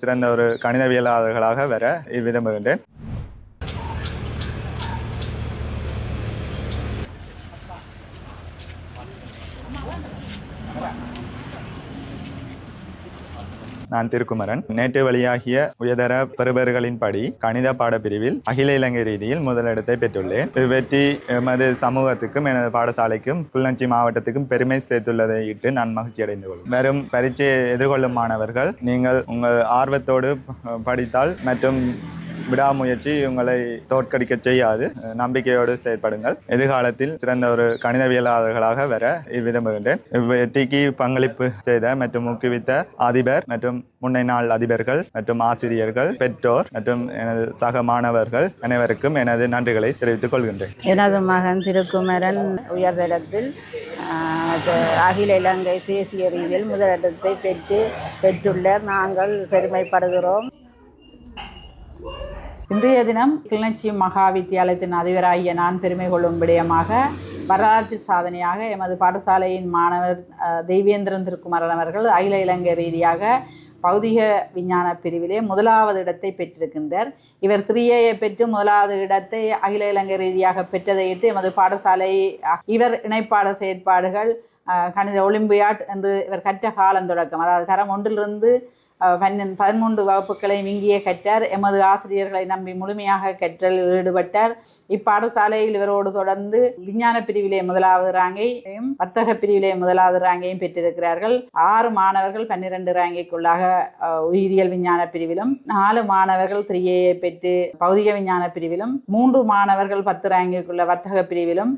சிறந்த ஒரு கணிதவியலாளர்களாக வர விரும்புகின்றேன். நான் திருக்குமரன். நேற்று வெளியாகிய உயர்தர பெறுபேறுகளின்படி கணித பாடப்பிரிவில் அகில இலங்கை ரீதியில் முதலிடத்தை பெற்றுள்ளேன். இவ்வெற்றி எமது சமூகத்துக்கும் எனது பாடசாலைக்கும் கிளிநொச்சி மாவட்டத்துக்கும் பெருமை சேர்த்துள்ளதை இட்டு நான் மகிழ்ச்சி அடைந்து கொள்வேன். வெறும் பரீட்சையை எதிர்கொள்ளும் மாணவர்கள் நீங்கள் உங்கள் ஆர்வத்தோடு படித்தால் மற்றும் விடாமுயற்சி உங்களை தோற்கடிக்க செய்யாது. நம்பிக்கையோடு செயற்படுங்கள். எதிர்காலத்தில் சிறந்த ஒரு கணிதவியலாளர்களாக வர விரும்புகின்றேன். இவ்வெற்றிக்கு பங்களிப்பு செய்த மற்றும் ஊக்குவித்த அதிபர் மற்றும் முன்னைநாள் அதிபர்கள் மற்றும் ஆசிரியர்கள், பெற்றோர் மற்றும் எனது சக மாணவர்கள் அனைவருக்கும் எனது நன்றிகளை தெரிவித்துக் கொள்கின்றேன். எனது மகன் திருக்குமரன் உயர்தரத்தில் அகில இலங்கை தேசிய ரீதியில் முதலிடத்தை பெற்றுள்ளார். நாங்கள் பெருமைப்படுகிறோம். இன்றைய தினம் கிளிநொச்சி மகா வித்தியாலயத்தின் அதிபராகிய நான் பெருமை கொள்ளும் விடயமாக வரலாற்று சாதனையாக எமது பாடசாலையின் மாணவர் தெய்வேந்திரன் திருக்குமரன் அவர்கள் அகில இலங்கை ரீதியாக பௌதிக விஞ்ஞான பிரிவிலே முதலாவது இடத்தை பெற்றிருக்கின்றார். இவர் 3A பெற்று முதலாவது இடத்தை அகில இலங்கை ரீதியாக பெற்றதையிட்டு எமது பாடசாலை இவர் இணைப்பாட செயற்பாடுகள் கணித ஒலிம்பியாட் என்று இவர் கற்ற காலம் தொடக்கம், அதாவது தரம் 1லிருந்து 13 வகுப்புகளையும் இங்கேயே கற்றார். எமது ஆசிரியர்களை நம்பி முழுமையாக கற்றலில் ஈடுபட்டார். இப்பாடசாலையில் இவரோடு தொடர்ந்து விஞ்ஞான பிரிவிலே முதலாவது ரேங்கையும் வர்த்தக பிரிவிலே முதலாவது ரேங்கையும் பெற்றிருக்கிறார்கள். 6 மாணவர்கள் 12 ரேங்கைக்குள்ளாக உயிரியல் விஞ்ஞான பிரிவிலும், 4 மாணவர்கள் 3A பெற்று பௌதிக விஞ்ஞான பிரிவிலும், 3 மாணவர்கள் 10 ரேங்கைக்குள்ள வர்த்தக பிரிவிலும்